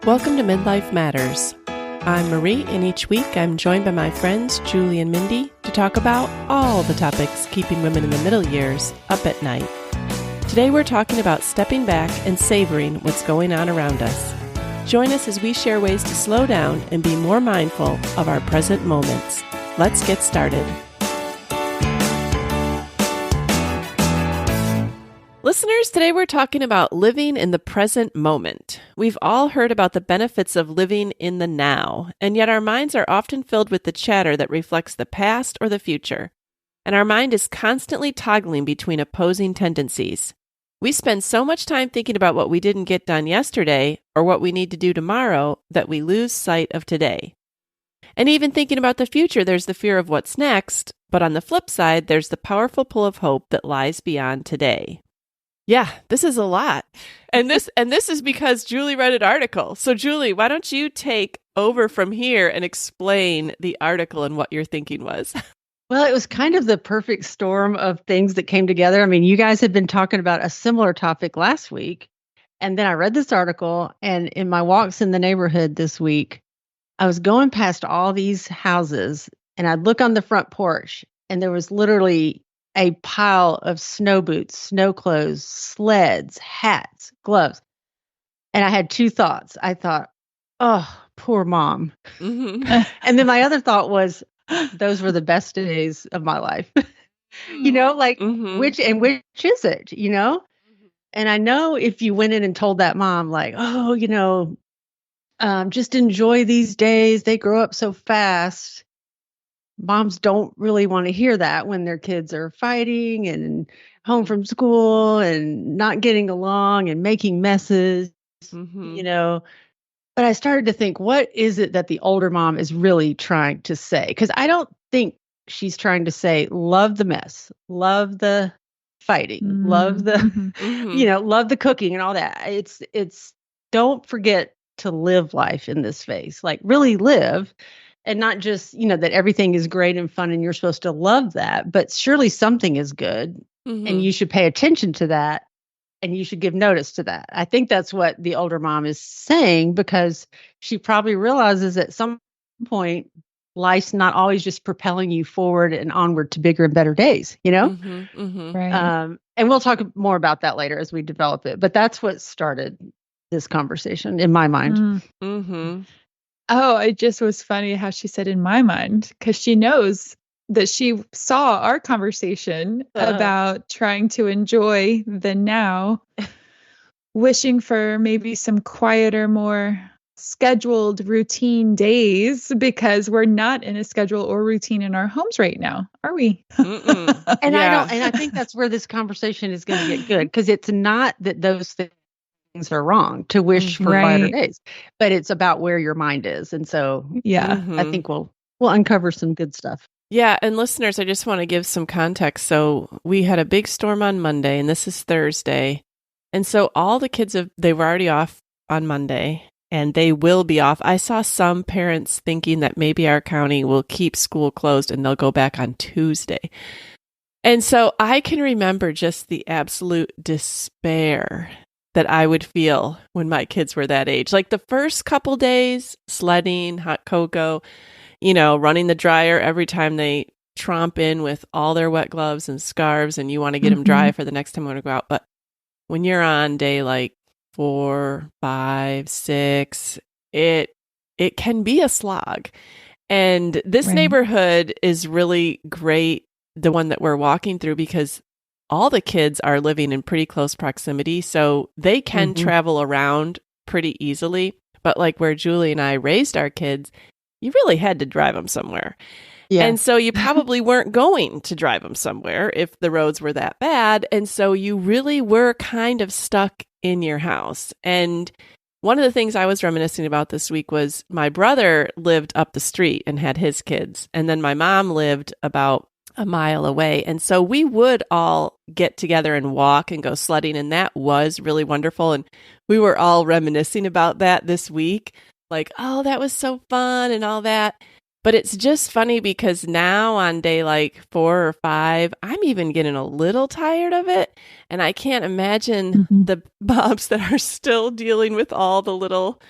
Welcome to Midlife Matters. I'm Marie, and each week I'm joined by my friends Julie and Mindy to talk about all the topics keeping women in the middle years up at night. Today we're talking about stepping back and savoring what's going on around us. Join us as we share ways to slow down and be more mindful of our present moments. Let's get started. Listeners, today we're talking about living in the present moment. We've all heard about the benefits of living in the now, and yet our minds are often filled with the chatter that reflects the past or the future. And our mind is constantly toggling between opposing tendencies. We spend so much time thinking about what we didn't get done yesterday or what we need to do tomorrow that we lose sight of today. And even thinking about the future, there's the fear of what's next, but on the flip side, there's the powerful pull of hope that lies beyond today. Yeah, this is a lot. And this is because Julie read an article. So Julie, why don't you take over from here and explain the article and what your thinking was? Well, it was kind of the perfect storm of things that came together. I mean, you guys had been talking about a similar topic last week. And then I read this article, and in my walks in the neighborhood this week, I was going past all these houses, and I'd look on the front porch, and there was literally a pile of snow boots, snow clothes, sleds, hats, gloves. And I had two thoughts. I thought, oh, poor mom. Mm-hmm. And then my other thought was, those were the best days of my life. Mm-hmm. which is it, And I know if you went in and told that mom, like, oh, just enjoy these days. They grow up so fast. Moms don't really want to hear that when their kids are fighting and home from school and not getting along and making messes, But I started to think, what is it that the older mom is really trying to say? Because I don't think she's trying to say, love the mess, love the fighting, love the, love the cooking and all that. It's don't forget to live life in this phase, like really live. And not just, that everything is great and fun and you're supposed to love that, but surely something is good and you should pay attention to that and you should give notice to that. I think that's what the older mom is saying, because she probably realizes at some point life's not always just propelling you forward and onward to bigger and better days, Right. And we'll talk more about that later as we develop it. But that's what started this conversation in my mind. Mm-hmm. Oh, it just was funny how she said in my mind, because she knows that she saw our conversation about trying to enjoy the now, wishing for maybe some quieter, more scheduled routine days, because we're not in a schedule or routine in our homes right now, are we? And I think that's where this conversation is going to get good, because it's not that those things are wrong to wish for quieter days, but it's about where your mind is. And so, I think we'll uncover some good stuff. Yeah. And listeners, I just want to give some context. So we had a big storm on Monday, and this is Thursday. And so all the kids they were already off on Monday, and they will be off. I saw some parents thinking that maybe our county will keep school closed and they'll go back on Tuesday. And so I can remember just the absolute despair that I would feel when my kids were that age. Like the first couple days, sledding, hot cocoa, running the dryer every time they tromp in with all their wet gloves and scarves, and you want to get them dry for the next time we want to go out. But when you're on day like 4, 5, 6, it can be a slog. And this neighborhood is really great, the one that we're walking through, because all the kids are living in pretty close proximity, so they can travel around pretty easily. But like where Julie and I raised our kids, you really had to drive them somewhere. Yeah. And so you probably weren't going to drive them somewhere if the roads were that bad. And so you really were kind of stuck in your house. And one of the things I was reminiscing about this week was my brother lived up the street and had his kids. And then my mom lived about a mile away. And so we would all get together and walk and go sledding. And that was really wonderful. And we were all reminiscing about that this week. Like, oh, that was so fun and all that. But it's just funny because now on day like 4 or 5, I'm even getting a little tired of it. And I can't imagine the moms that are still dealing with all the little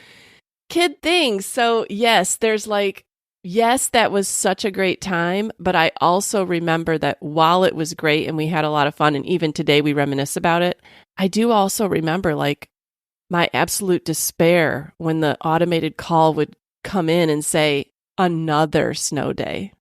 kid things. So yes, yes, that was such a great time. But I also remember that while it was great and we had a lot of fun, and even today we reminisce about it, I do also remember like my absolute despair when the automated call would come in and say, another snow day.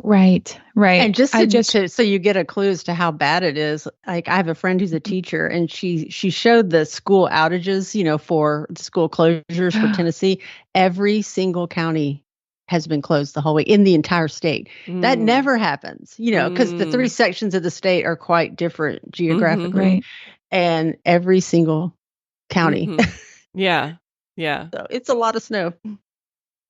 Right. And so you get a clue as to how bad it is. Like I have a friend who's a teacher, and she showed the school outages, for school closures for Tennessee. Every single county has been closed the whole week in the entire state. That never happens, because the 3 sections of the state are quite different geographically, right. and every single county. Yeah. Yeah. So it's a lot of snow.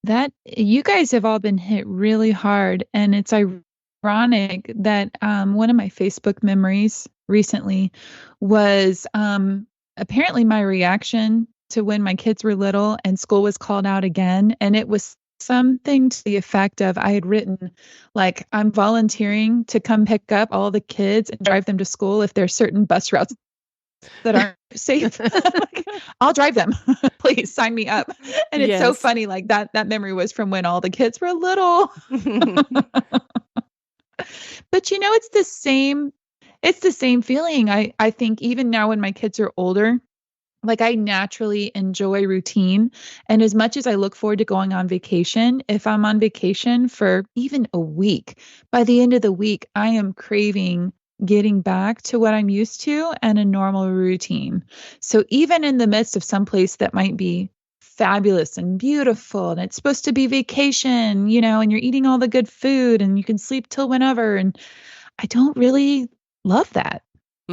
That you guys have all been hit really hard, and it's ironic that one of my Facebook memories recently was apparently my reaction to when my kids were little and school was called out again, and it was something to the effect of I had written like, I'm volunteering to come pick up all the kids and drive them to school if there's certain bus routes that aren't safe. I'll drive them. Please sign me up. And it's so funny. Like that memory was from when all the kids were little. But it's the same feeling. I think even now when my kids are older, like I naturally enjoy routine. And as much as I look forward to going on vacation, if I'm on vacation for even a week, by the end of the week, I am craving getting back to what I'm used to and a normal routine. So even in the midst of some place that might be fabulous and beautiful, and it's supposed to be vacation, and you're eating all the good food and you can sleep till whenever. And I don't really love that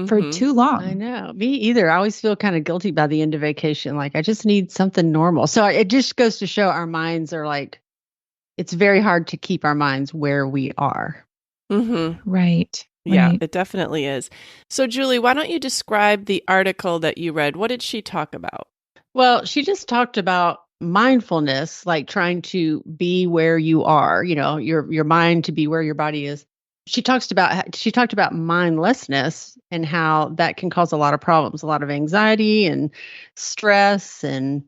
for too long. I know. Me either. I always feel kind of guilty by the end of vacation. Like I just need something normal. So it just goes to show our minds are like, it's very hard to keep our minds where we are. Right. Yeah, right. it definitely is. So, Julie, why don't you describe the article that you read? What did she talk about? Well, she just talked about mindfulness, like trying to be where you are, your mind to be where your body is. She talked about mindlessness and how that can cause a lot of problems, a lot of anxiety and stress and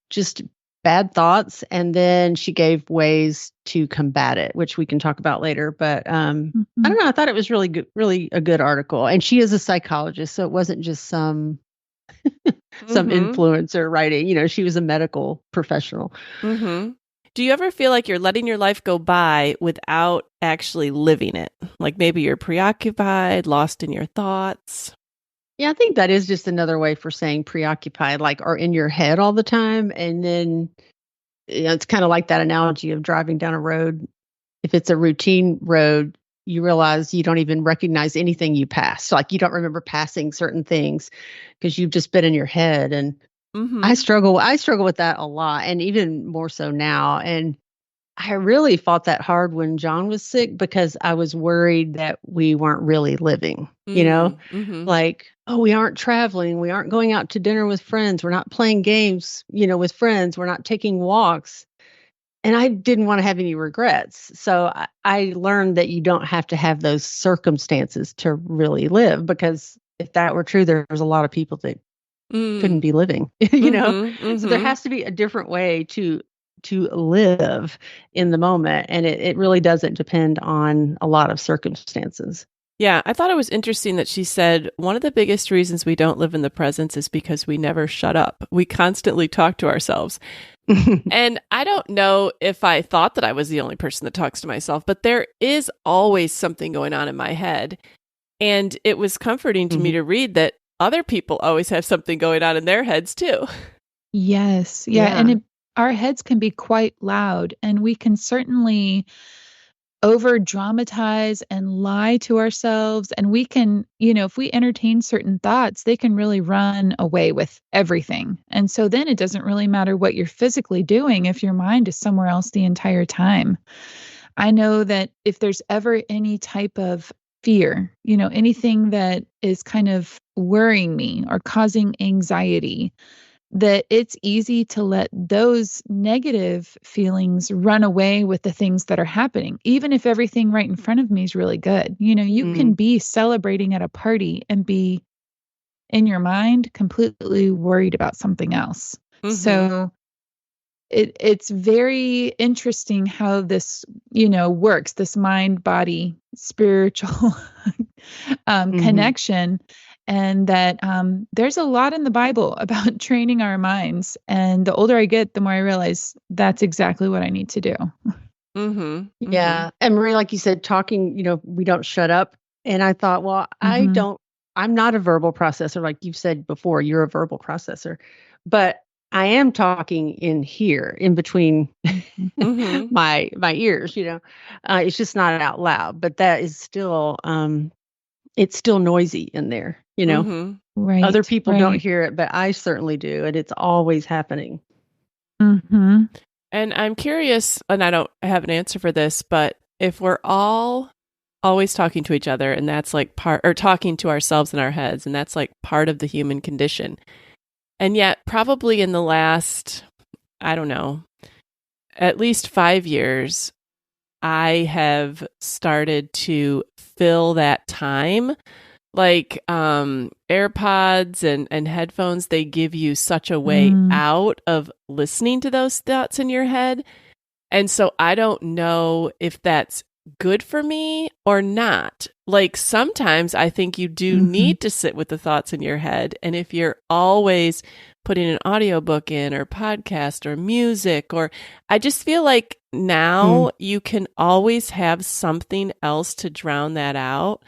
just bad thoughts. And then she gave ways to combat it, which we can talk about later. But I don't know. I thought it was really good, really a good article. And she is a psychologist, so it wasn't just some influencer writing. She was a medical professional. Do you ever feel like you're letting your life go by without actually living it? Like maybe you're preoccupied, lost in your thoughts? Yeah, I think that is just another way for saying preoccupied, like are in your head all the time. And then it's kind of like that analogy of driving down a road. If it's a routine road, you realize you don't even recognize anything you pass. So, like you don't remember passing certain things because you've just been in your head. And I struggle with that a lot, and even more so now. And I really fought that hard when John was sick because I was worried that we weren't really living, like, oh, we aren't traveling. We aren't going out to dinner with friends. We're not playing games, with friends. We're not taking walks. And I didn't want to have any regrets. So I learned that you don't have to have those circumstances to really live, because if that were true, there's a lot of people that couldn't be living, So there has to be a different way to live in the moment. And it really doesn't depend on a lot of circumstances. Yeah, I thought it was interesting that she said one of the biggest reasons we don't live in the present is because we never shut up. We constantly talk to ourselves. And I don't know if I thought that I was the only person that talks to myself, but there is always something going on in my head. And it was comforting to me to read that other people always have something going on in their heads too. Yes. Yeah. And our heads can be quite loud, and we can certainly over dramatize and lie to ourselves. And we can, if we entertain certain thoughts, they can really run away with everything. And so then it doesn't really matter what you're physically doing if your mind is somewhere else the entire time. I know that if there's ever any type of fear, anything that is kind of worrying me or causing anxiety, that it's easy to let those negative feelings run away with the things that are happening, even if everything right in front of me is really good. You can be celebrating at a party and be in your mind completely worried about something else. So it's very interesting how this, works, this mind, body, spiritual connection. And that there's a lot in the Bible about training our minds. And the older I get, the more I realize that's exactly what I need to do. Yeah. And Marie, like you said, talking, we don't shut up. And I thought, well, I'm not a verbal processor. Like you've said before, you're a verbal processor, but I am talking in here, in between my ears, it's just not out loud, but that is still, it's still noisy in there, Right. Other people don't hear it, but I certainly do. And it's always happening. And I'm curious, and I don't have an answer for this, but if we're all always talking to each other, and that's like or talking to ourselves in our heads, and that's like part of the human condition. And yet, probably in the last, I don't know, at least 5 years, I have started to fill that time. Like AirPods and headphones, they give you such a way out of listening to those thoughts in your head. And so I don't know if that's good for me or not. Like sometimes I think you do need to sit with the thoughts in your head. And if you're always putting an audiobook in or podcast or music, or I just feel like now you can always have something else to drown that out.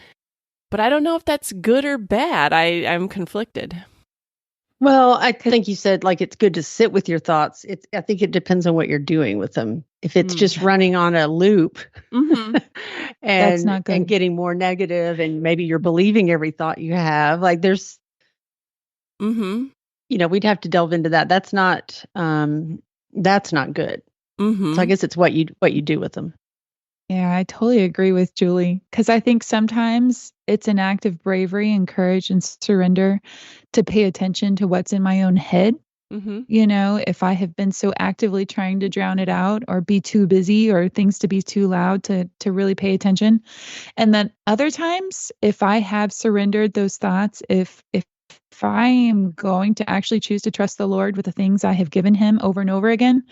But I don't know if that's good or bad. I'm conflicted. Well, I think you said like it's good to sit with your thoughts. I think it depends on what you're doing with them. If it's just running on a loop and that's not good. And getting more negative, and maybe you're believing every thought you have, like there's, we'd have to delve into that. That's not good. So I guess it's what you do with them. Yeah, I totally agree with Julie, because I think sometimes it's an act of bravery and courage and surrender to pay attention to what's in my own head. If I have been so actively trying to drown it out or be too busy or things to be too loud to really pay attention. And then other times, if I have surrendered those thoughts, if I am going to actually choose to trust the Lord with the things I have given him over and over again,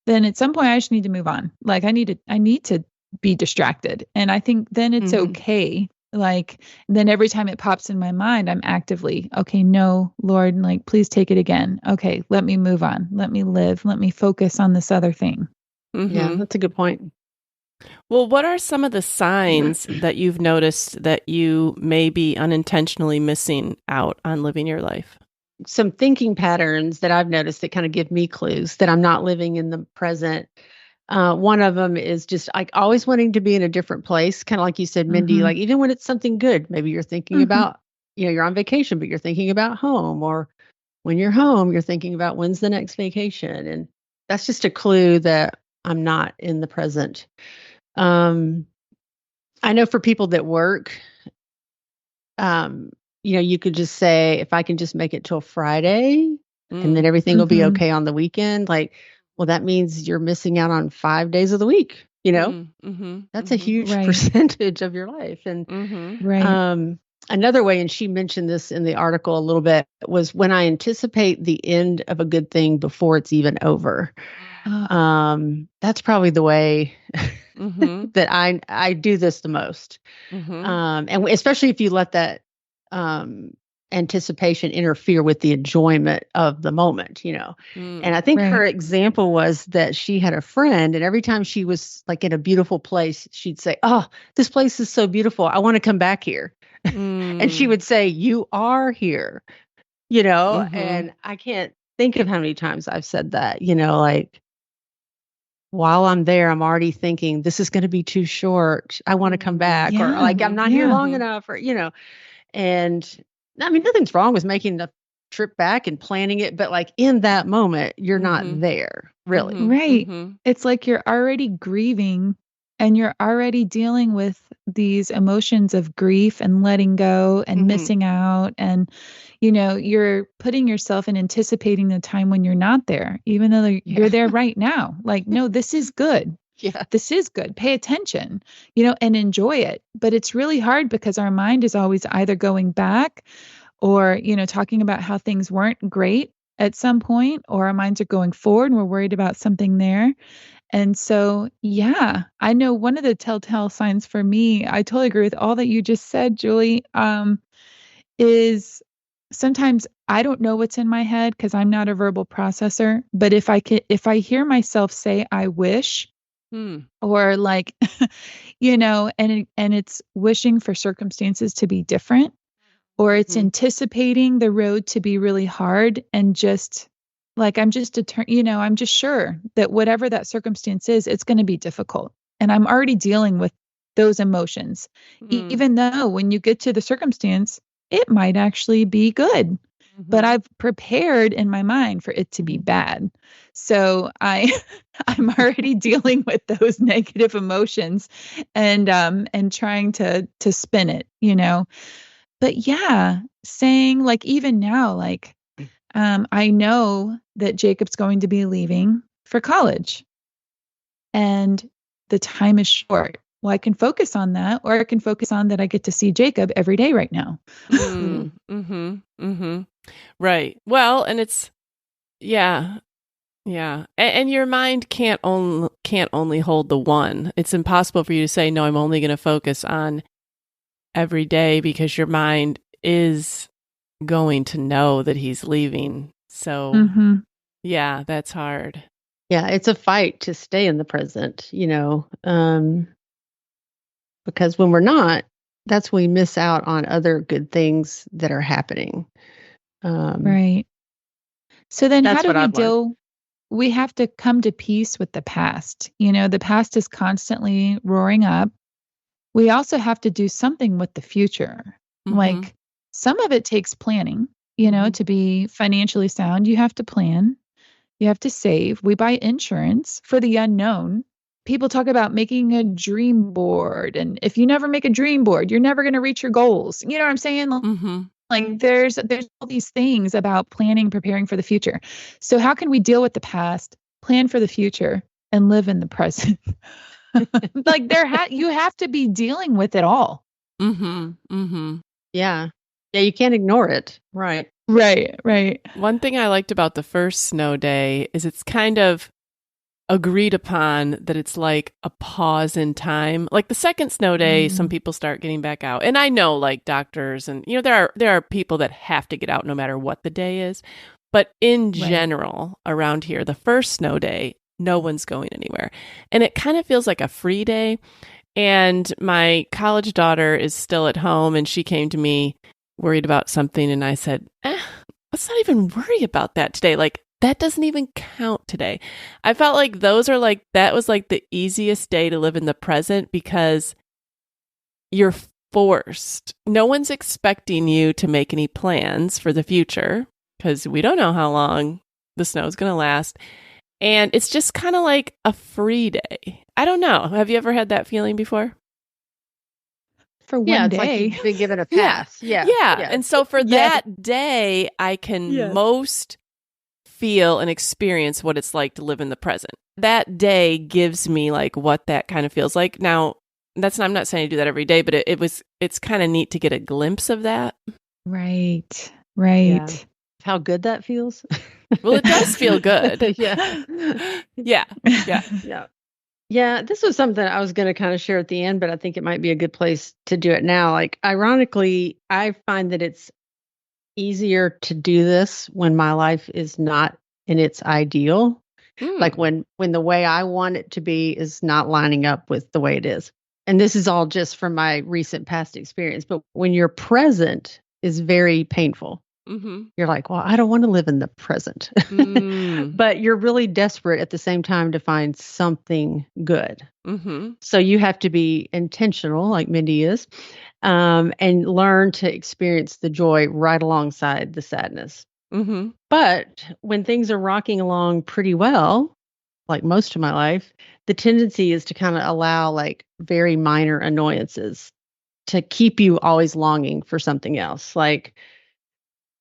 then at some point I just need to move on. Like I need to be distracted. And I think then it's okay. Like then every time it pops in my mind, I'm actively, okay, no, Lord, like, please take it again. Okay, let me move on. Let me live. Let me focus on this other thing. Yeah, that's a good point. Well, what are some of the signs that you've noticed that you may be unintentionally missing out on living your life? Some thinking patterns that I've noticed that kind of give me clues that I'm not living in the present. One of them is just like always wanting to be in a different place. Kind of like you said, Mindy, like even when it's something good, maybe you're thinking about, you're on vacation, but you're thinking about home, or when you're home, you're thinking about when's the next vacation. And that's just a clue that I'm not in the present. I know for people that work, you could just say, if I can just make it till Friday and then everything will be okay on the weekend, like, well, that means you're missing out on 5 days of the week, that's a huge percentage of your life. And another way, and she mentioned this in the article a little bit, was when I anticipate the end of a good thing before it's even over. That's probably the way that I do this the most. And especially if you let that anticipation interfere with the enjoyment of the moment, And I think her example was that she had a friend, and every time she was like in a beautiful place, she'd say, "Oh, this place is so beautiful. I want to come back here." And she would say, "You are here," and I can't think of how many times I've said that, like, while I'm there, I'm already thinking this is going to be too short. I want to come back, or like, I'm not here long enough, or, and I mean, nothing's wrong with making the trip back and planning it, but like in that moment, you're not there really. Right. It's like you're already grieving and you're already dealing with these emotions of grief and letting go and missing out. And, you're putting yourself in anticipating the time when you're not there, even though you're there right now. Like, no, this is good. Yeah. This is good. Pay attention, and enjoy it. But it's really hard because our mind is always either going back or, talking about how things weren't great. at some point, or our minds are going forward and we're worried about something there. And so, yeah, I know one of the telltale signs for me, I totally agree with all that you just said, Julie, is sometimes I don't know what's in my head because I'm not a verbal processor. But if I hear myself say, I wish, or like, and it's wishing for circumstances to be different, or it's anticipating the road to be really hard, and just like I'm just I'm just sure that whatever that circumstance is, it's going to be difficult. And I'm already dealing with those emotions, even though when you get to the circumstance, it might actually be good. But I've prepared in my mind for it to be bad. So I'm already dealing with those negative emotions and trying to spin it, But yeah, saying like even now, like I know that Jacob's going to be leaving for college and the time is short. Well, I can focus on that, or I can focus on that I get to see Jacob every day right now. Right. Well, and it's, yeah. And your mind can't only hold the one. It's impossible for you to say, no, I'm only going to focus on every day, because your mind is going to know that he's leaving. So yeah, that's hard. Yeah, it's a fight to stay in the present, because when we're not, that's when we miss out on other good things that are happening. Right. So then how do we I've deal? learned. We have to come to peace with the past. The past is constantly roaring up. We also have to do something with the future. Like some of it takes planning, to be financially sound. You have to plan, you have to save. We buy insurance for the unknown. People talk about making a dream board. And if you never make a dream board, you're never going to reach your goals. You know what I'm saying? Like there's all these things about planning, preparing for the future. So how can we deal with the past, plan for the future, and live in the present? Like you have to be dealing with it all. Yeah. Yeah, you can't ignore it. Right. Right. One thing I liked about the first snow day is it's kind of agreed upon that it's like a pause in time. Like the second snow day, some people start getting back out. And I know like doctors and there are people that have to get out no matter what the day is. But in general, around here, the first snow day, no one's going anywhere. And it kind of feels like a free day. And my college daughter is still at home, and she came to me worried about something. And I said, let's not even worry about that today. Like, that doesn't even count today. I felt like that was like the easiest day to live in the present, because you're forced. No one's expecting you to make any plans for the future, because we don't know how long the snow is going to last. And it's just kind of like a free day. I don't know. Have you ever had that feeling before? For one day. Like you've been given a pass. Yeah. And so for that day, I can most feel and experience what it's like to live in the present. That day gives me like what that kind of feels like. Now, I'm not saying I do that every day, but it's kind of neat to get a glimpse of that. Right. Yeah. How good that feels. Well, it does feel good. Yeah. This was something I was going to kind of share at the end, but I think it might be a good place to do it now. Like, ironically, I find that it's easier to do this when my life is not in its ideal. Like when the way I want it to be is not lining up with the way it is. And this is all just from my recent past experience. But when your present is very painful, you're like, well, I don't want to live in the present. But you're really desperate at the same time to find something good. So you have to be intentional, like Mindy is, and learn to experience the joy right alongside the sadness. But when things are rocking along pretty well, like most of my life, the tendency is to kind of allow like very minor annoyances to keep you always longing for something else. Like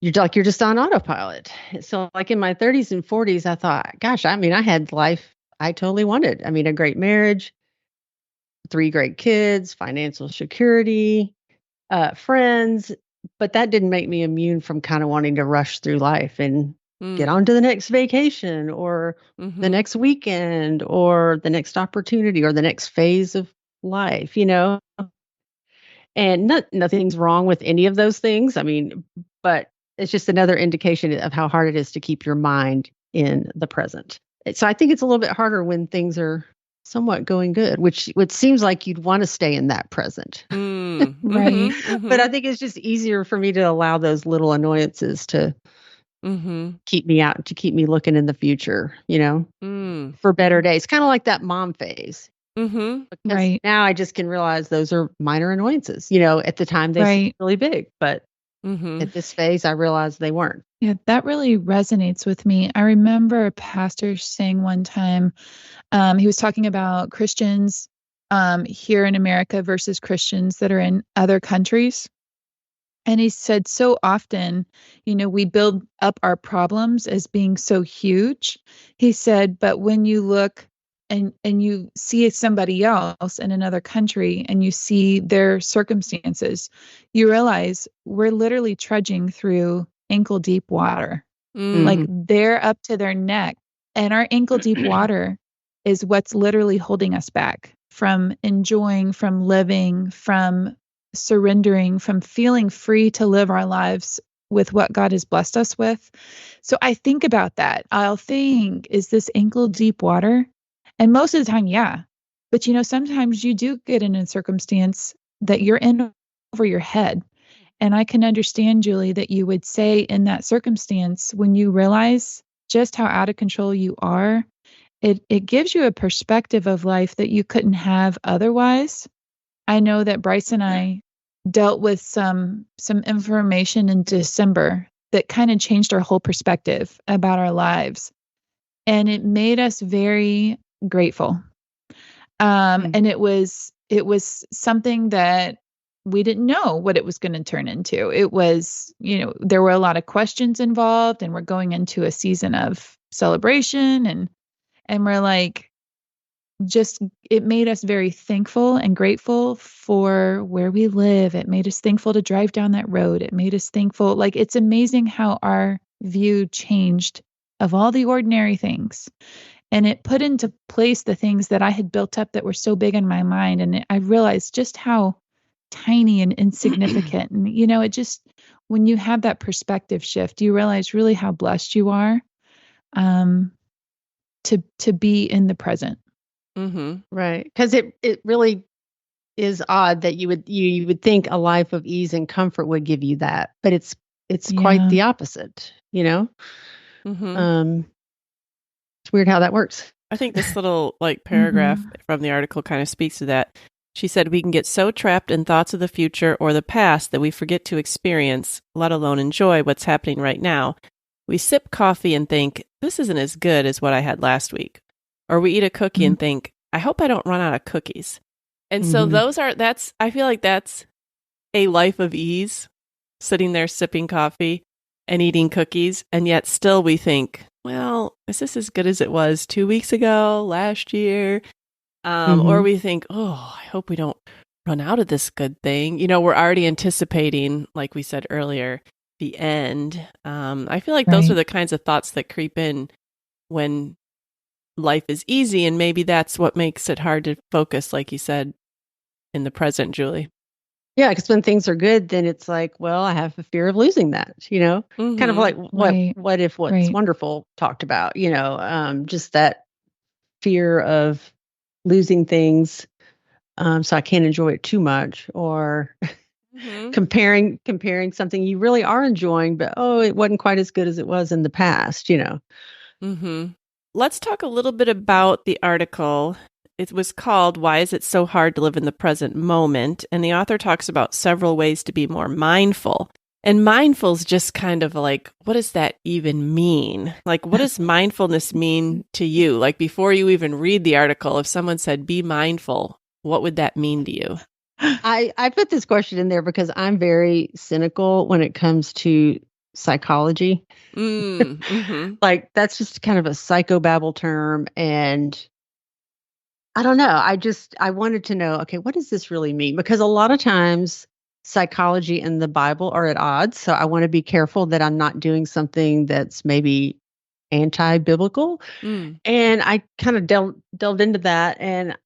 you're just on autopilot. So like in my 30s and 40s, I thought, gosh, I mean, I had life I totally wanted. I mean, a great marriage, 3 great kids, financial security, friends, but that didn't make me immune from kind of wanting to rush through life and get on to the next vacation or the next weekend or the next opportunity or the next phase of life, and nothing's wrong with any of those things. I mean, but it's just another indication of how hard it is to keep your mind in the present. So I think it's a little bit harder when things are somewhat going good, which seems like you'd want to stay in that present. Right. But I think it's just easier for me to allow those little annoyances to keep me out, to keep me looking in the future, for better days. Kind of like that mom phase. Because Right. now I just can realize those are minor annoyances. At the time they seem really big, but at this phase I realized they weren't. Yeah, that really resonates with me. I remember a pastor saying one time, he was talking about Christians here in America versus Christians that are in other countries. And he said so often, we build up our problems as being so huge. He said, but when you look and you see somebody else in another country and you see their circumstances, you realize we're literally trudging through ankle deep water. Like they're up to their neck, and our ankle deep water is what's literally holding us back from enjoying, from living, from surrendering, from feeling free to live our lives with what God has blessed us with. So I think about that. I'll think, is this ankle deep water? And most of the time, yeah. But sometimes you do get in a circumstance that you're in over your head. And I can understand, Julie, that you would say in that circumstance, when you realize just how out of control you are, it gives you a perspective of life that you couldn't have otherwise. I know that Bryce and I dealt with some information in December that kind of changed our whole perspective about our lives. And it made us very grateful. And it was something that we didn't know what it was going to turn into. It was, there were a lot of questions involved, and we're going into a season of celebration, and we're like, it made us very thankful and grateful for where we live. It made us thankful to drive down that road. It made us thankful. Like, it's amazing how our view changed of all the ordinary things. And it put into place the things that I had built up that were so big in my mind. And I realized just how tiny and insignificant. And, it just, when you have that perspective shift, you realize really how blessed you are to be in the present. Right. Because it really is odd that you would think a life of ease and comfort would give you that, but it's quite the opposite, It's weird how that works. I think this little paragraph from the article kind of speaks to that. She said, we can get so trapped in thoughts of the future or the past that we forget to experience, let alone enjoy what's happening right now. We sip coffee and think, this isn't as good as what I had last week. Or we eat a cookie and think, I hope I don't run out of cookies. And so I feel like that's a life of ease, sitting there sipping coffee and eating cookies. And yet still we think, well, is this as good as it was 2 weeks ago, last year? Or we think, oh, I hope we don't run out of this good thing. We're already anticipating, like we said earlier, the end. I feel like those are the kinds of thoughts that creep in when life is easy, and maybe that's what makes it hard to focus, like you said, in the present, Julie. Yeah, because when things are good, then it's like, well, I have a fear of losing that, kind of like what if what's wonderful talked about, just that fear of losing things, so I can't enjoy it too much, or comparing something you really are enjoying, but it wasn't quite as good as it was in the past, Let's talk a little bit about the article. It was called, Why Is It So Hard to Live in the Present Moment? And the author talks about several ways to be more mindful. And mindful is just kind of like, what does that even mean? Like, what does mindfulness mean to you? Like, before you even read the article, if someone said, be mindful, what would that mean to you? I put this question in there because I'm very cynical when it comes to psychology. Like, that's just kind of a psychobabble term. And I don't know. I wanted to know, okay, what does this really mean? Because a lot of times psychology and the Bible are at odds. So I want to be careful that I'm not doing something that's maybe anti-biblical. And I kind of delved into that. And,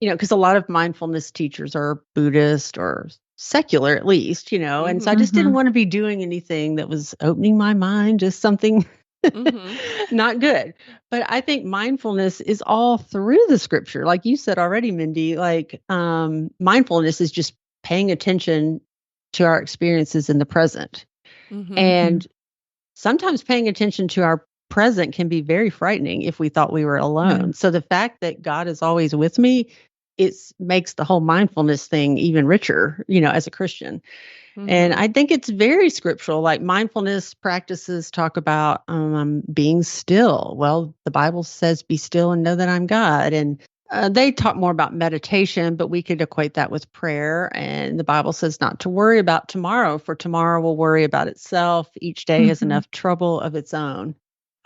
because a lot of mindfulness teachers are Buddhist or secular at least, and so I just didn't want to be doing anything that was opening my mind, just something not good. But I think mindfulness is all through the scripture. Like you said already, Mindy, like mindfulness is just paying attention to our experiences in the present. And sometimes paying attention to our present can be very frightening if we thought we were alone. So the fact that God is always with me, it makes the whole mindfulness thing even richer, as a Christian. And I think it's very scriptural. Like mindfulness practices talk about being still. Well, the Bible says, be still and know that I'm God. And they talk more about meditation, but we could equate that with prayer. And the Bible says not to worry about tomorrow, for tomorrow will worry about itself. Each day has enough trouble of its own.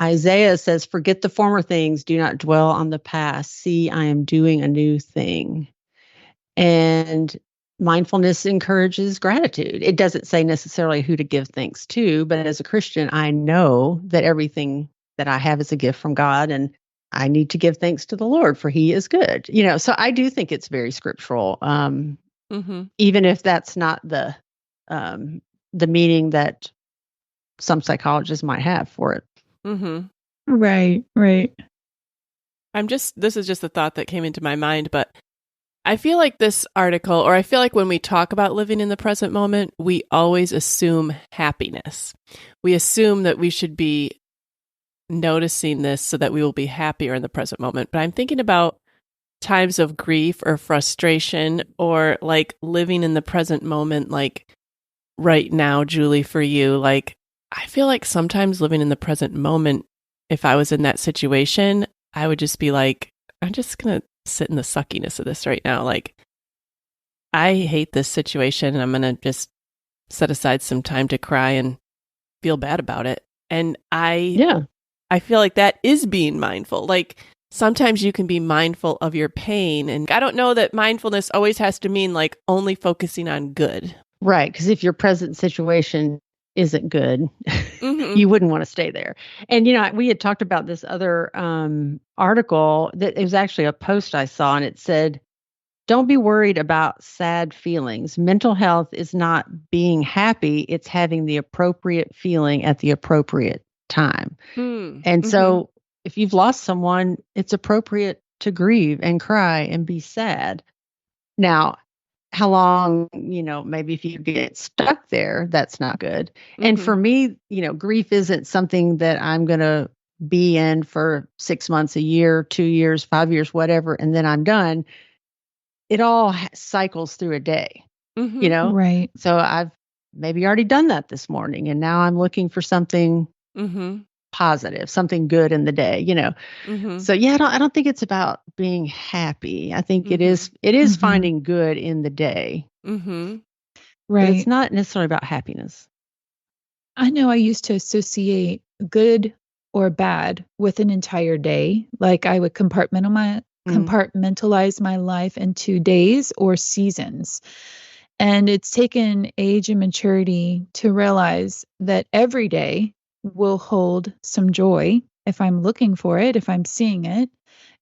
Isaiah says, forget the former things, do not dwell on the past. See, I am doing a new thing. And mindfulness encourages gratitude. It doesn't say necessarily who to give thanks to, but as a Christian, I know that everything that I have is a gift from God, and I need to give thanks to the Lord, for He is good. So I do think it's very scriptural, even if that's not the meaning that some psychologists might have for it. Right. This is just a thought that came into my mind, but I feel like this article, or I feel like when we talk about living in the present moment, we always assume happiness. We assume that we should be noticing this so that we will be happier in the present moment. But I'm thinking about times of grief or frustration, or like living in the present moment, like right now, Julie, for you. Like, I feel like sometimes living in the present moment, if I was in that situation, I would just be like, I'm just going to sit in the suckiness of this right now. Like, I hate this situation, and I'm going to just set aside some time to cry and feel bad about it. And I feel like that is being mindful. Like, sometimes you can be mindful of your pain. And I don't know that mindfulness always has to mean like only focusing on good. Right. Because if your present situation isn't good, you wouldn't want to stay there. And, we had talked about this other article that it was actually a post I saw, and it said, don't be worried about sad feelings. Mental health is not being happy. It's having the appropriate feeling at the appropriate time. And so if you've lost someone, it's appropriate to grieve and cry and be sad. Now, how long, maybe if you get stuck there, that's not good. And for me, grief isn't something that I'm going to be in for 6 months, a year, 2 years, 5 years, whatever, and then I'm done. It all cycles through a day, Right. So I've maybe already done that this morning, and now I'm looking for something positive, something good in the day, So I don't think it's about being happy. I think it is finding good in the day. Right. But it's not necessarily about happiness. I know I used to associate good or bad with an entire day. Like I would compartmentalize my life into days or seasons. And it's taken age and maturity to realize that every day will hold some joy if I'm looking for it, if I'm seeing it,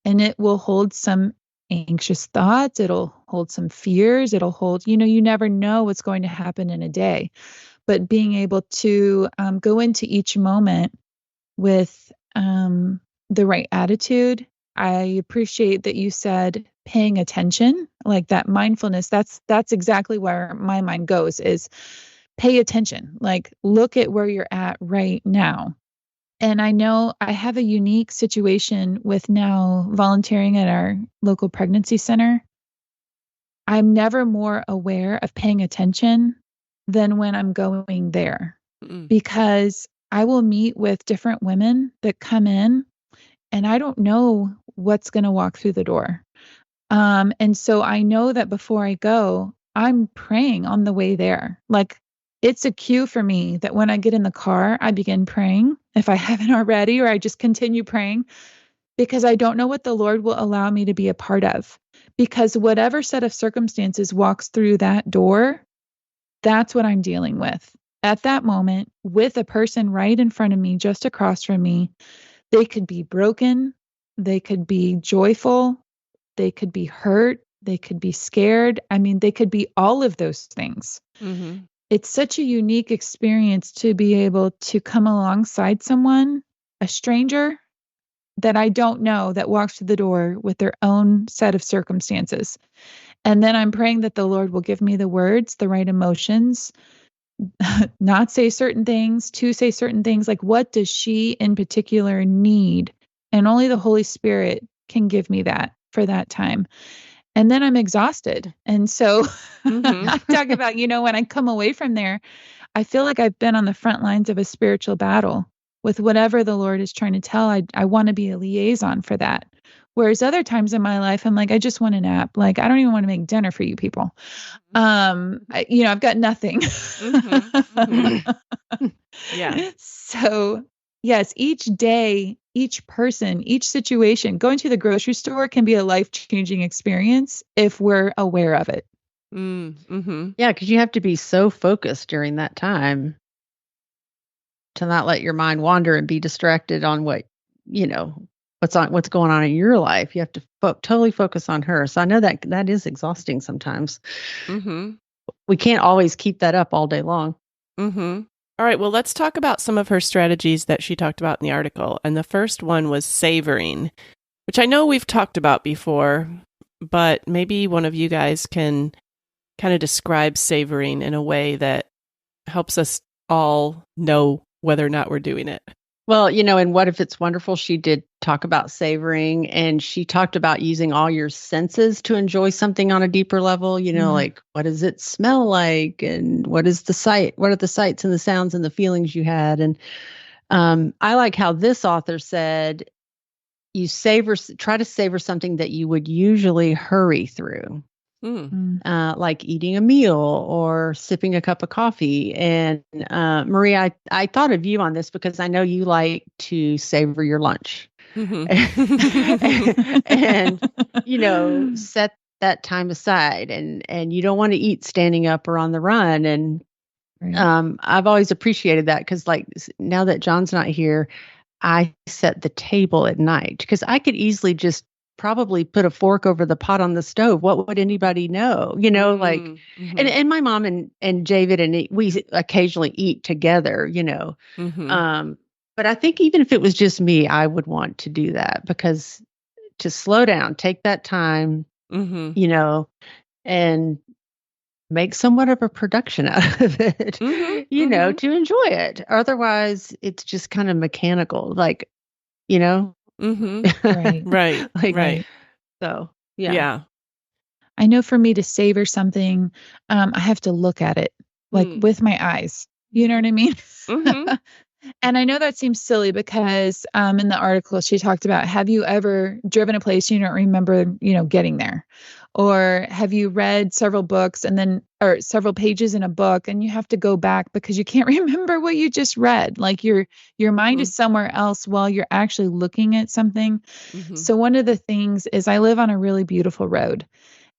and it will hold some anxious thoughts. It'll hold some fears. It'll hold, you never know what's going to happen in a day, but being able to go into each moment with the right attitude. I appreciate that you said paying attention, like that mindfulness. That's exactly where my mind goes, is pay attention. Like, look at where you're at right now. And I know I have a unique situation with now volunteering at our local pregnancy center. I'm never more aware of paying attention than when I'm going there, because I will meet with different women that come in, and I don't know what's going to walk through the door. And so I know that before I go, I'm praying on the way there. Like, it's a cue for me that when I get in the car, I begin praying if I haven't already, or I just continue praying, because I don't know what the Lord will allow me to be a part of. Because whatever set of circumstances walks through that door That's what I'm dealing with at that moment with a person right in front of me, just across from me. They could be broken. They could be joyful. They could be hurt. They could be scared. I mean, they could be all of those things. Mm-hmm. It's such a unique experience to be able to come alongside someone, a stranger that I don't know, that walks through the door with their own set of circumstances. And then I'm praying that the Lord will give me the words, the right emotions, not say certain things, to say certain things. Like, what does she in particular need? And only the Holy Spirit can give me that for that time. And then I'm exhausted. And so I talk about, when I come away from there, I feel like I've been on the front lines of a spiritual battle with whatever the Lord is trying to tell. I want to be a liaison for that. Whereas other times in my life, I'm like, I just want a nap. Like, I don't even want to make dinner for you people. I've got nothing. Yeah. So yes, each day, each person, each situation, going to the grocery store can be a life-changing experience if we're aware of it. Mm-hmm. Yeah, because you have to be so focused during that time to not let your mind wander and be distracted on what's going on in your life. You have to totally focus on her. So I know that is exhausting sometimes. Mm-hmm. We can't always keep that up all day long. Mm-hmm. All right, well, let's talk about some of her strategies that she talked about in the article. And the first one was savoring, which I know we've talked about before, but maybe one of you guys can kind of describe savoring in a way that helps us all know whether or not we're doing it. Well, in What If It's Wonderful, she did talk about savoring, and she talked about using all your senses to enjoy something on a deeper level, like what does it smell like, and what are the sights and the sounds and the feelings you had. And I like how this author said, try to savor something that you would usually hurry through. Like eating a meal or sipping a cup of coffee. And Maria, I thought of you on this because I know you like to savor your lunch. And set that time aside, and you don't want to eat standing up or on the run. And I've always appreciated that because, like, now that John's not here, I set the table at night because I could easily just probably put a fork over the pot on the stove. What would anybody know? And my mom and David and we occasionally eat together, but I think even if it was just me, I would want to do that because to slow down, take that time, and make somewhat of a production out of it, to enjoy it. Otherwise, it's just kind of mechanical, like, Right. Right. So, yeah. Yeah. I know for me to savor something, I have to look at it like with my eyes. You know what I mean? And I know that seems silly because in the article she talked about, have you ever driven a place you don't remember, getting there? Or have you read several books or several pages in a book and you have to go back because you can't remember what you just read? Like your mind is somewhere else while you're actually looking at something. So one of the things is I live on a really beautiful road.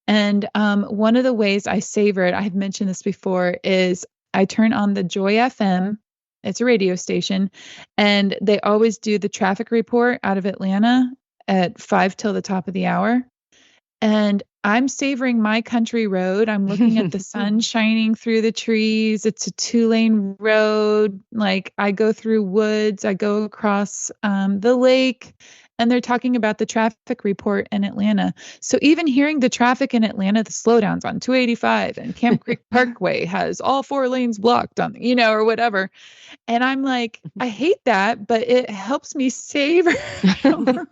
And one of the ways I savor it, I've mentioned this before, is I turn on the Joy FM. It's a radio station, and they always do the traffic report out of Atlanta at 5 till the top of the hour. And I'm savoring my country road. I'm looking at the sun shining through the trees. It's a 2-lane road. Like, I go through woods, I go across the lake, and they're talking about the traffic report in Atlanta. So even hearing the traffic in Atlanta, the slowdowns on 285 and Camp Creek Parkway has all 4 lanes blocked on, or whatever. And I'm like, I hate that, but it helps me savor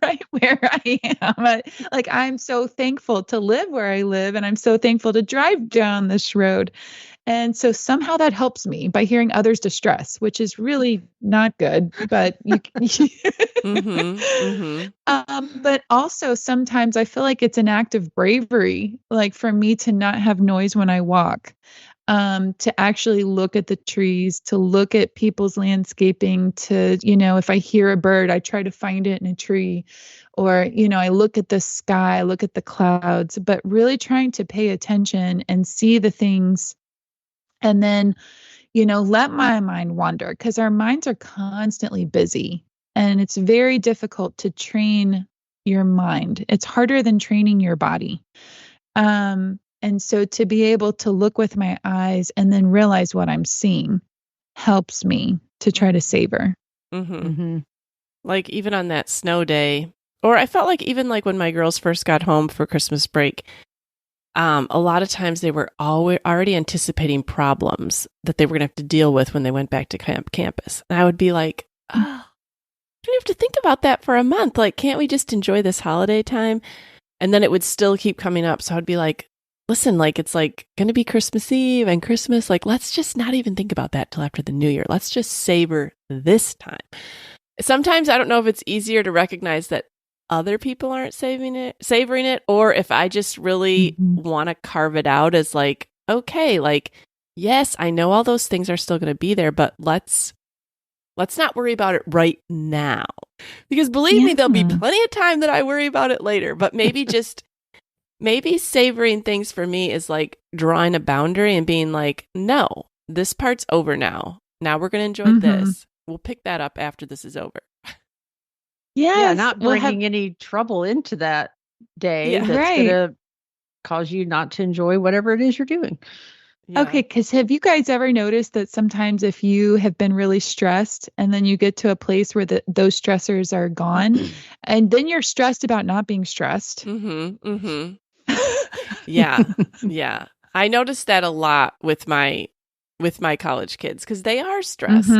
right where I am. Like, I'm so thankful to live where I live, and I'm so thankful to drive down this road. And so somehow that helps me by hearing others' distress, which is really not good, but but also sometimes I feel like it's an act of bravery, like for me to not have noise when I walk. To actually look at the trees, to look at people's landscaping, to, if I hear a bird, I try to find it in a tree, or, I look at the sky, look at the clouds, but really trying to pay attention and see the things And then, let my mind wander, because our minds are constantly busy, and it's very difficult to train your mind. It's harder than training your body. And so to be able to look with my eyes and then realize what I'm seeing helps me to try to savor. Like even on that snow day, or I felt like even like when my girls first got home for Christmas break, a lot of times they were already anticipating problems that they were going to have to deal with when they went back to campus. And I would be like, oh, don't have to think about that for a month. Like, can't we just enjoy this holiday time? And then it would still keep coming up. So I'd be like, listen, like, it's like going to be Christmas Eve and Christmas. Like, let's just not even think about that till after the new year. Let's just savor this time. Sometimes I don't know if it's easier to recognize that other people aren't savoring it, or if I just really want to carve it out as like, okay, like, yes, I know all those things are still going to be there, but let's not worry about it right now. Because believe me, there'll be plenty of time that I worry about it later. But maybe savoring things for me is like drawing a boundary and being like, no, this part's over now. Now we're going to enjoy this. We'll pick that up after this is over. Yeah, not bringing any trouble into that day that's going to cause you not to enjoy whatever it is you're doing. Yeah. Okay, because have you guys ever noticed that sometimes if you have been really stressed and then you get to a place where those stressors are gone and then you're stressed about not being stressed? Yeah. I noticed that a lot with my college kids because they are stressed.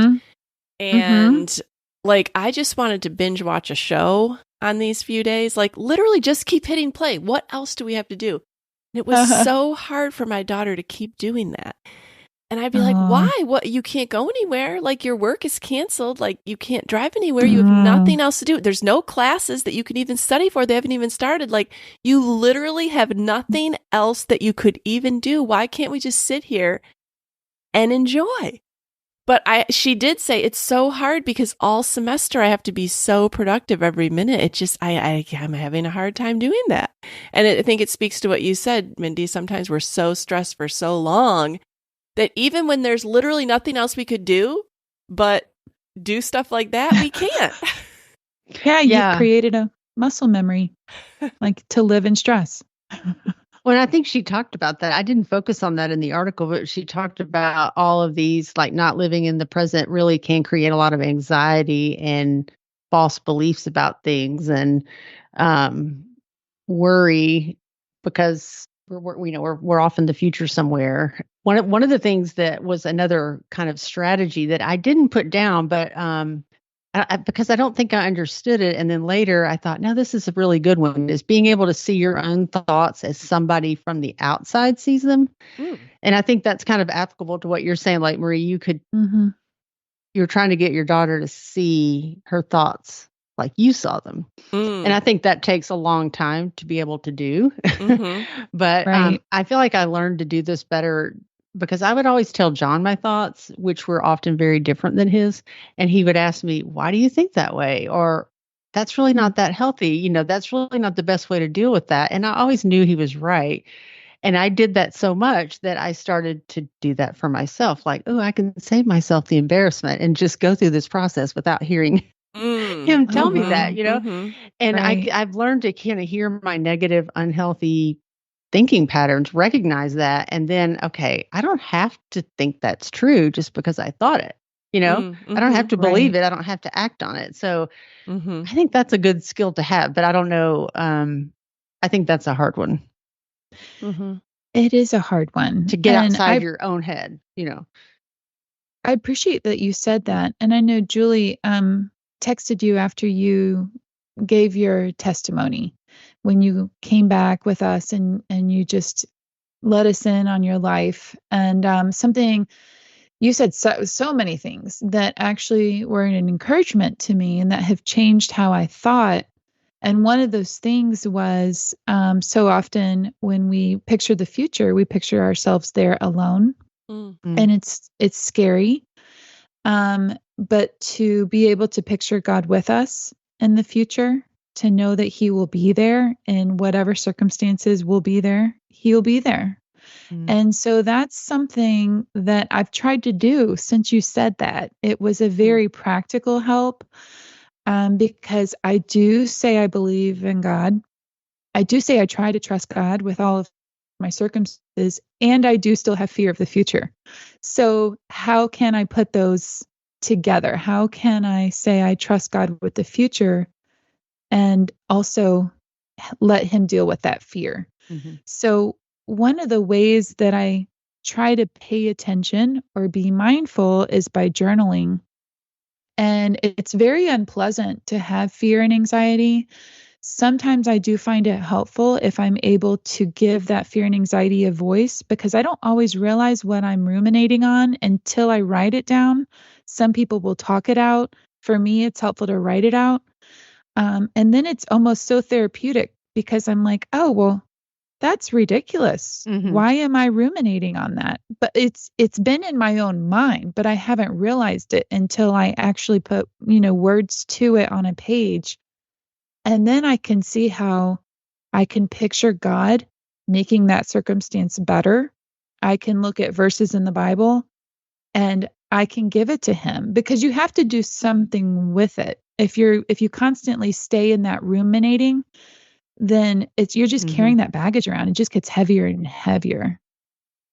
And like, I just wanted to binge watch a show on these few days, like literally just keep hitting play. What else do we have to do? And it was so hard for my daughter to keep doing that. And I'd be like, why? What? You can't go anywhere. Like, your work is canceled. Like, you can't drive anywhere. You have nothing else to do. There's no classes that you can even study for. They haven't even started. Like, you literally have nothing else that you could even do. Why can't we just sit here and enjoy? But she did say it's so hard because all semester I have to be so productive every minute. It just, I'm having a hard time doing that. And I think it speaks to what you said, Mindy. Sometimes we're so stressed for so long that even when there's literally nothing else we could do but do stuff like that, we can't. You've created a muscle memory, like to live in stress. Well, I think she talked about that. I didn't focus on that in the article, but she talked about all of these, like not living in the present really can create a lot of anxiety and false beliefs about things and worry because we're off in the future somewhere. One of the things that was another kind of strategy that I didn't put down, but because I don't think I understood it. And then later I thought, no, this is a really good one, is being able to see your own thoughts as somebody from the outside sees them. And I think that's kind of applicable to what you're saying. Like, Marie, you're trying to get your daughter to see her thoughts like you saw them. And I think that takes a long time to be able to do. But I feel like I learned to do this better because I would always tell John my thoughts, which were often very different than his. And he would ask me, why do you think that way? Or that's really not that healthy. That's really not the best way to deal with that. And I always knew he was right. And I did that so much that I started to do that for myself. Like, oh, I can save myself the embarrassment and just go through this process without hearing him tell me that, And I've learned to kind of hear my negative, unhealthy thinking patterns, recognize that, and then, okay, I don't have to think that's true just because I thought it, I don't have to believe it. I don't have to act on it. So I think that's a good skill to have, but I don't know. I think that's a hard one. It is a hard one to get outside your own head, I appreciate that you said that. And I know Julie texted you after you gave your testimony when you came back with us and you just let us in on your life. And something you said, so many things that actually were an encouragement to me and that have changed how I thought. And one of those things was so often when we picture the future, we picture ourselves there alone. And it's scary. But to be able to picture God with us in the future, to know that he will be there in whatever circumstances will be there, he'll be there. And so that's something that I've tried to do since you said that. It was a very practical help, because I do say I believe in God. I do say I try to trust God with all of my circumstances, and I do still have fear of the future. So how can I put those together? How can I say I trust God with the future and also let him deal with that fear? So one of the ways that I try to pay attention or be mindful is by journaling. And it's very unpleasant to have fear and anxiety. Sometimes I do find it helpful if I'm able to give that fear and anxiety a voice, because I don't always realize what I'm ruminating on until I write it down. Some people will talk it out. For me, it's helpful to write it out. And then it's almost so therapeutic because I'm like, oh, well, that's ridiculous. Why am I ruminating on that? But it's been in my own mind, but I haven't realized it until I actually put, words to it on a page. And then I can see how I can picture God making that circumstance better. I can look at verses in the Bible and I can give it to him, because you have to do something with it. If you constantly stay in that ruminating, then you're just carrying that baggage around. It just gets heavier and heavier.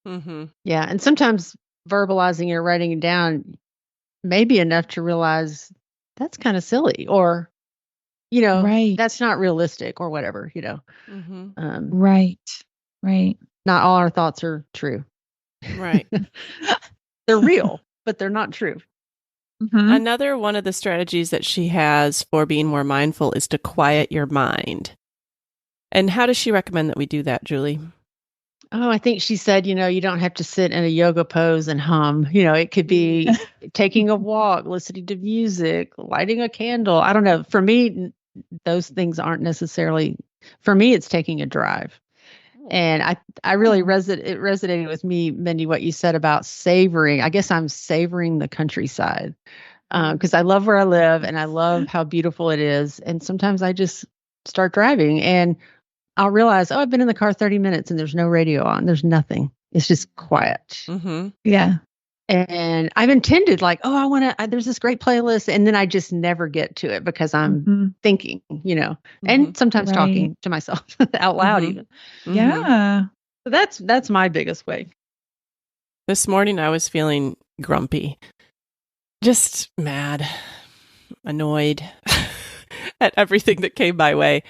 Yeah. And sometimes verbalizing or writing it down may be enough to realize that's kind of silly, or, right. that's not realistic, or whatever, Right. Not all our thoughts are true. Right. They're real, but they're not true. Another one of the strategies that she has for being more mindful is to quiet your mind. And how does she recommend that we do that, Julie? Oh, I think she said, you don't have to sit in a yoga pose and hum. It could be taking a walk, listening to music, lighting a candle. I don't know. For me, those things aren't necessarily, for me, it's taking a drive. And I really it resonated with me, Mindy, what you said about savoring. I guess I'm savoring the countryside because I love where I live and I love how beautiful it is. And sometimes I just start driving and I'll realize, I've been in the car 30 minutes and there's no radio on. There's nothing. It's just quiet. Yeah. And I've intended there's this great playlist. And then I just never get to it because I'm thinking, and sometimes talking to myself out loud even. Yeah. So that's my biggest way. This morning I was feeling grumpy, just mad, annoyed at everything that came my way.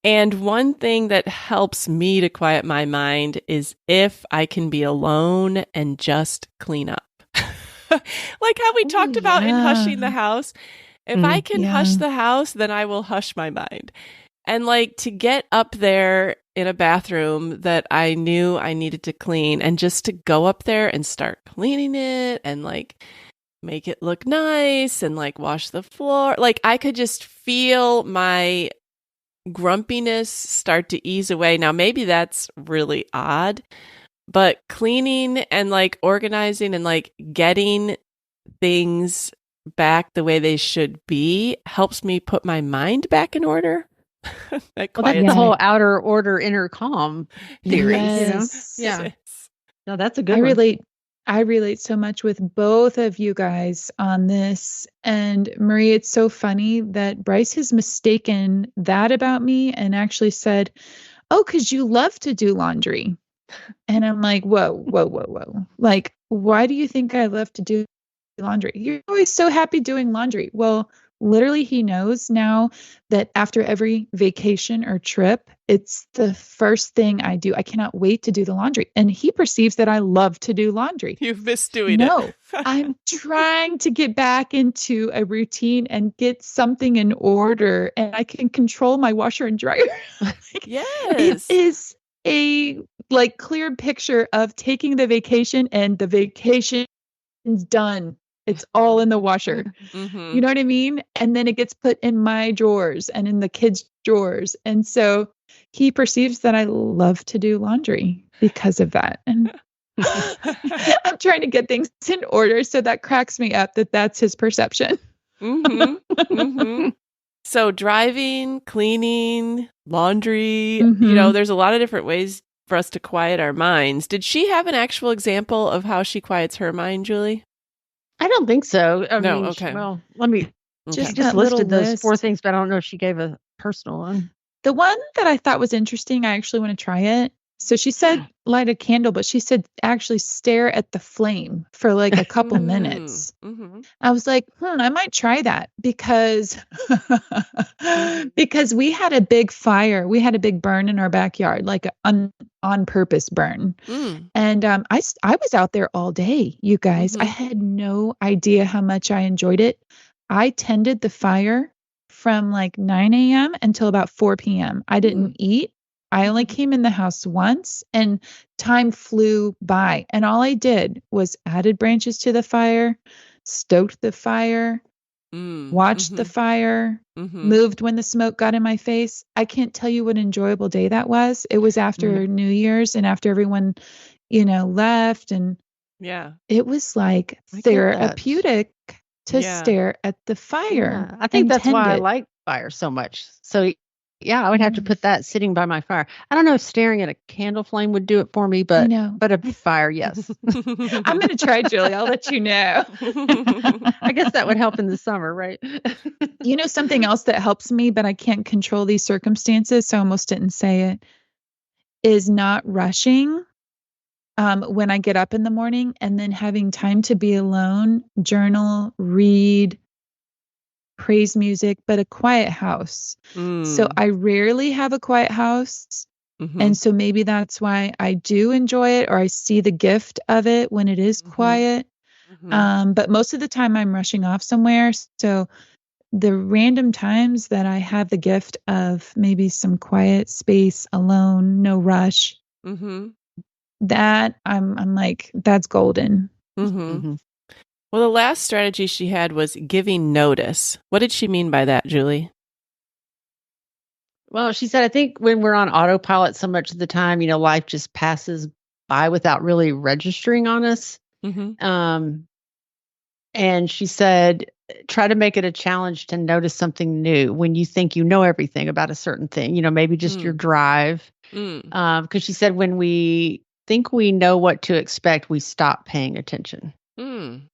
And one thing that helps me to quiet my mind is if I can be alone and just clean up. Like how we talked about in hushing the house. If I can hush the house, then I will hush my mind. And to get up there in a bathroom that I knew I needed to clean, and just to go up there and start cleaning it and make it look nice and wash the floor. I could just feel my grumpiness start to ease away. Now, maybe that's really odd, but cleaning and organizing and getting things back the way they should be helps me put my mind back in order. That's the whole outer order, inner calm theory. Yes. Yeah. No, that's a good one. I relate so much with both of you guys on this. And Marie, it's so funny that Bryce has mistaken that about me and actually said, oh, because you love to do laundry. And I'm like, whoa. Why do you think I love to do laundry? You're always so happy doing laundry. Well, literally, he knows now that after every vacation or trip, it's the first thing I do. I cannot wait to do the laundry. And he perceives that I love to do laundry. You've missed doing it. No, I'm trying to get back into a routine and get something in order, and I can control my washer and dryer. Yes. It is a clear picture of taking the vacation, and the vacation's done. It's all in the washer. You know what I mean? And then it gets put in my drawers and in the kids' drawers. And so he perceives that I love to do laundry because of that. And I'm trying to get things in order. So that cracks me up that that's his perception. So driving, cleaning, laundry, there's a lot of different ways for us to quiet our minds. Did she have an actual example of how she quiets her mind, Julie? I don't think so. I No, mean, okay. let me. Okay. She just listed those 4 things, but I don't know if she gave a personal one. The one that I thought was interesting, I actually want to try it. So she said light a candle, but she said actually stare at the flame for like a couple minutes. Mm-hmm. I was like, I might try that because because we had a big fire. We had a big burn in our backyard, like an on purpose burn. And I was out there all day, you guys. I had no idea how much I enjoyed it. I tended the fire from like 9 a.m. until about 4 p.m. I didn't eat. I only came in the house once and time flew by. And all I did was added branches to the fire, stoked the fire, watched the fire, moved when the smoke got in my face. I can't tell you what an enjoyable day that was. It was after New Year's and after everyone, left. And it was like therapeutic to stare at the fire. Yeah, I think that's why I like fire so much. So yeah, I would have to put that sitting by my fire. I don't know if staring at a candle flame would do it for me, but a fire, yes. I'm going to try, Julie. I'll let you know. I guess that would help in the summer, right? Something else that helps me, but I can't control these circumstances, so I almost didn't say it, is not rushing when I get up in the morning and then having time to be alone, journal, read, praise music, but a quiet house. So I rarely have a quiet house. And so maybe that's why I do enjoy it, or I see the gift of it when it is quiet. But most of the time I'm rushing off somewhere. So the random times that I have the gift of maybe some quiet space, alone, no rush, that I'm like, that's golden. Well, the last strategy she had was giving notice. What did she mean by that, Julie? Well, she said, I think when we're on autopilot so much of the time, life just passes by without really registering on us. And she said, try to make it a challenge to notice something new when you think you know everything about a certain thing, maybe just your drive. Because she said, when we think we know what to expect, we stop paying attention. And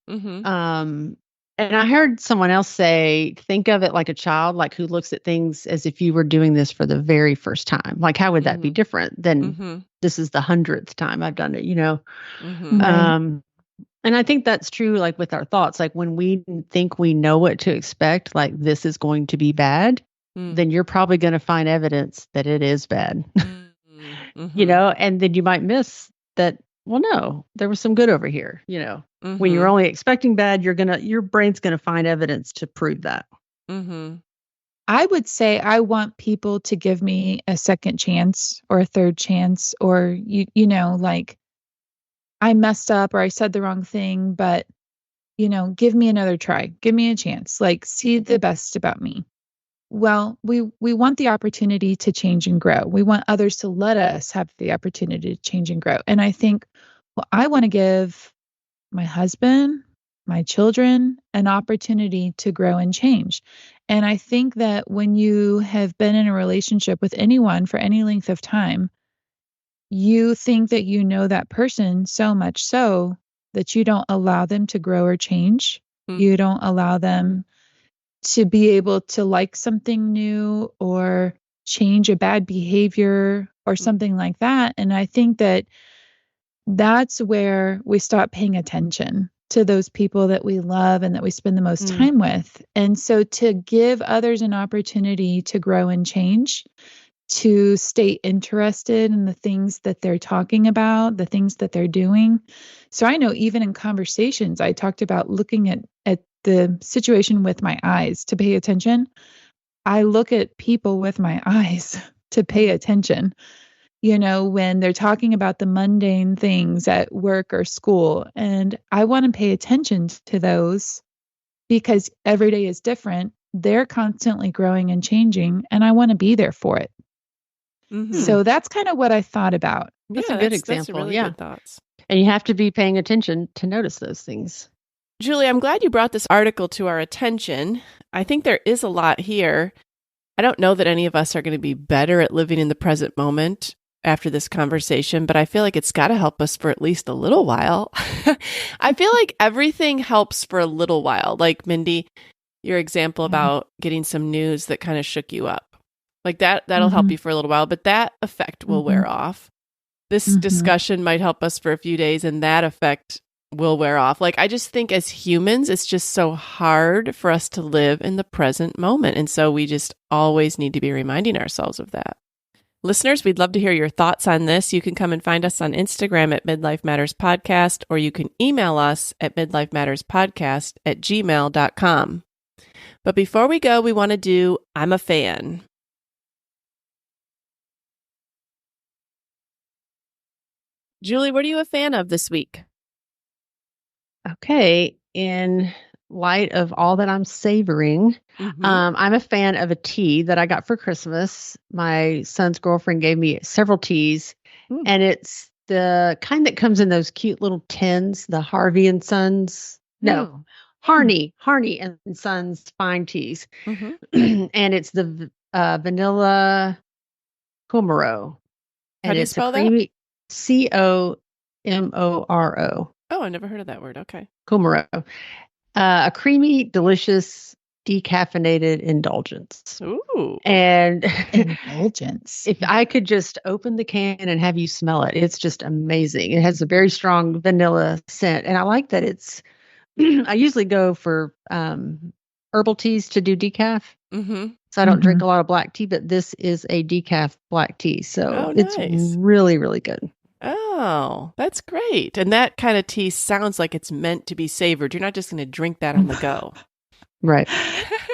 I heard someone else say, think of it like a child, like who looks at things as if you were doing this for the very first time. Like, how would that be different than this is the 100th time I've done it, And I think that's true, like with our thoughts, like when we think we know what to expect, like this is going to be bad, then you're probably going to find evidence that it is bad, and then you might miss that. Well, no, there was some good over here, When you're only expecting bad, your brain's going to find evidence to prove that. I would say I want people to give me a second chance or a third chance, or, like I messed up or I said the wrong thing, but, give me another try. Give me a chance. Like, see the best about me. Well, we want the opportunity to change and grow. We want others to let us have the opportunity to change and grow. And I think, I want to give my husband, my children, an opportunity to grow and change. And I think that when you have been in a relationship with anyone for any length of time, you think that you know that person so much so that you don't allow them to grow or change. You don't allow them to be able to like something new or change a bad behavior or something like that. And I think that that's where we stop paying attention to those people that we love and that we spend the most time with. And so to give others an opportunity to grow and change, to stay interested in the things that they're talking about, the things that they're doing. So I know even in conversations, I talked about looking at the situation with my eyes to pay attention. I look at people with my eyes to pay attention. When they're talking about the mundane things at work or school, and I want to pay attention to those because every day is different. They're constantly growing and changing, and I want to be there for it. So that's kind of what I thought about. That's a good example. That's really good thoughts. And you have to be paying attention to notice those things. Julie, I'm glad you brought this article to our attention. I think there is a lot here. I don't know that any of us are going to be better at living in the present moment after this conversation, but I feel like it's got to help us for at least a little while. I feel like everything helps for a little while. Like Mindy, your example about getting some news that kind of shook you up. Like that'll help you for a little while, but that effect will wear off. This discussion might help us for a few days, and that effect will wear off. Like, I just think as humans, it's just so hard for us to live in the present moment. And so we just always need to be reminding ourselves of that. Listeners, we'd love to hear your thoughts on this. You can come and find us on Instagram at Midlife Matters Podcast, or you can email us at midlifematterspodcast@gmail.com. But before we go, we want to do I'm a Fan. Julie, what are you a fan of this week? Okay. In light of all that I'm savoring, I'm a fan of a tea that I got for Christmas. My son's girlfriend gave me several teas, and it's the kind that comes in those cute little tins, the Harvey and Sons. No, Harney and Sons fine teas. And it's the vanilla Comoro. How do you spell that? Comoro. Oh, I never heard of that word. Okay. Comoro. A creamy, delicious, decaffeinated indulgence. Ooh. And indulgence. If I could just open the can and have you smell it, it's just amazing. It has a very strong vanilla scent. And I like that it's, I usually go for herbal teas to do decaf. So I don't drink a lot of black tea, but this is a decaf black tea. So it's really, really good. Oh, that's great. And that kind of tea sounds like it's meant to be savored. You're not just going to drink that on the go. Right.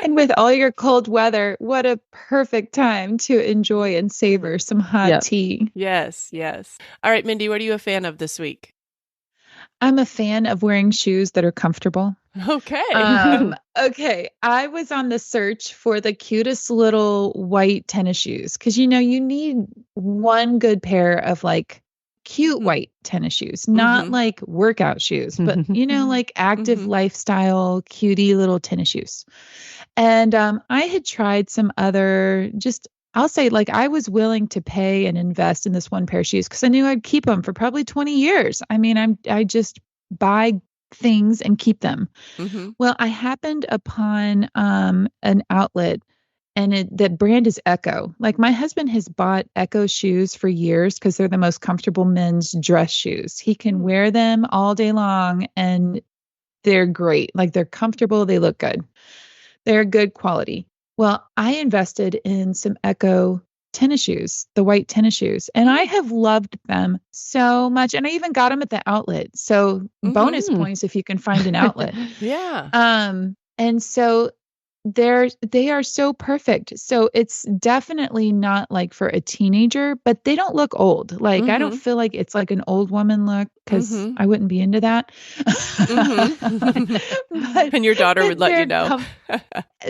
And with all your cold weather, what a perfect time to enjoy and savor some hot tea. Yes, yes. All right, Mindy, what are you a fan of this week? I'm a fan of wearing shoes that are comfortable. Okay. Okay. I was on the search for the cutest little white tennis shoes because, you need one good pair of like cute white tennis shoes, not like workout shoes, but, like active lifestyle, cutie little tennis shoes. And I had tried some other I'll say like I was willing to pay and invest in this one pair of shoes because I knew I'd keep them for probably 20 years. I mean, I just buy things and keep them. Well, I happened upon an outlet and that brand is Echo. Like my husband has bought Echo shoes for years because they're the most comfortable men's dress shoes. He can wear them all day long and they're great. Like they're comfortable. They look good. They're good quality. Well, I invested in some Echo tennis shoes, the white tennis shoes, and I have loved them so much. And I even got them at the outlet. So bonus points if you can find an outlet. And so they are so perfect. So it's definitely not like for a teenager, but they don't look old. Like I don't feel like it's like an old woman look because I wouldn't be into that. And your daughter would let you know.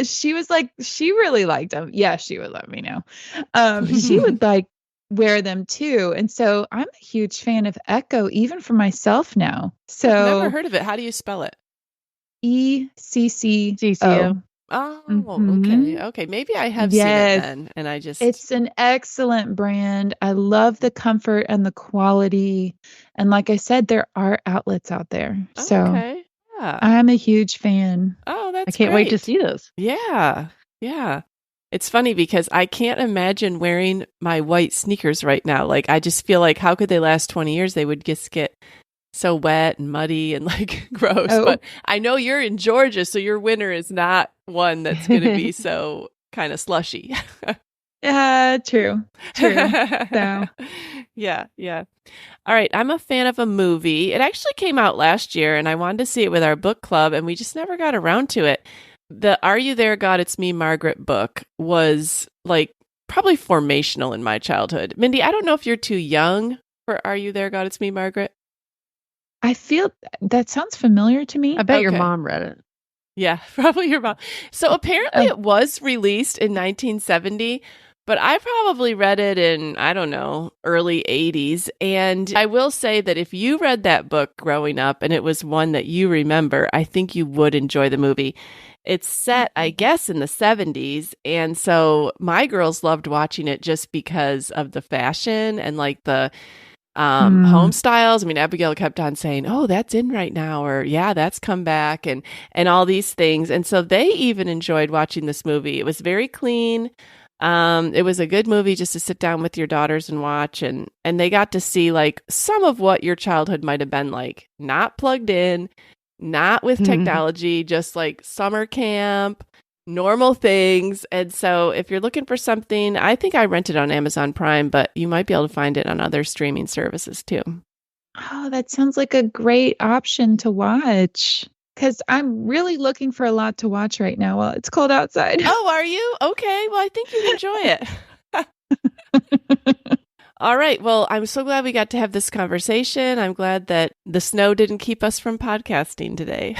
She was like, she really liked them. Yeah, she would let me know. She would like wear them too. And so I'm a huge fan of Echo, even for myself now. So I've never heard of it. How do you spell it? ECCO. Oh, okay. Maybe I have seen it then, and it's an excellent brand. I love the comfort and the quality. And like I said, there are outlets out there. So I'm a huge fan. Oh, that's I can't wait to see those. Yeah. It's funny because I can't imagine wearing my white sneakers right now. Like, I just feel like how could they last 20 years? They would just get so wet and muddy and like gross. But I know you're in Georgia, so your winter is not one that's going to be so kind of slushy. True. So. Yeah. All right. I'm a fan of a movie. It actually came out last year and I wanted to see it with our book club and we just never got around to it. The Are You There, God? It's Me, Margaret book was like probably formational in my childhood. Mindy, I don't know if you're too young for Are You There, God? It's Me, Margaret. I feel that sounds familiar to me. I bet your mom read it. Yeah, probably your mom. So apparently it was released in 1970, But I probably read it in, I don't know, early 80s. And I will say that if you read that book growing up and it was one that you remember, I think you would enjoy the movie. It's set, I guess, in the 70s. And so my girls loved watching it just because of the fashion and like the home styles. I mean, Abigail kept on saying, "Oh, that's in right now," or "Yeah, that's come back," and all these things. And so they even enjoyed watching this movie. It was very clean. It was a good movie just to sit down with your daughters and watch, and they got to see like some of what your childhood might have been like, not plugged in, not with technology, just like summer camp, normal things. And so if you're looking for something, I think I rented on Amazon Prime, but you might be able to find it on other streaming services too. Oh, that sounds like a great option to watch. Because I'm really looking for a lot to watch right now while it's cold outside. Oh, are you? Okay. Well, I think you'd enjoy it. All right. Well, I'm so glad we got to have this conversation. I'm glad that the snow didn't keep us from podcasting today.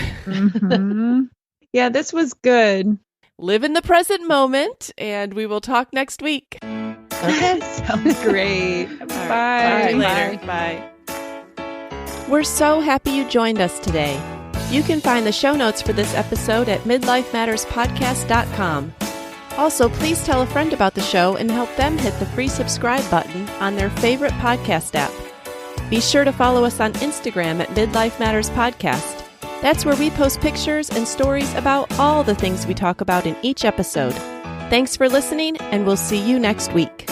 Yeah, this was good. Live in the present moment, and we will talk next week. Okay. Sounds great. Bye. Talk to you later. Bye. We're so happy you joined us today. You can find the show notes for this episode at midlifematterspodcast.com. Also, please tell a friend about the show and help them hit the free subscribe button on their favorite podcast app. Be sure to follow us on Instagram at Midlife Matters Podcast. That's where we post pictures and stories about all the things we talk about in each episode. Thanks for listening, and we'll see you next week.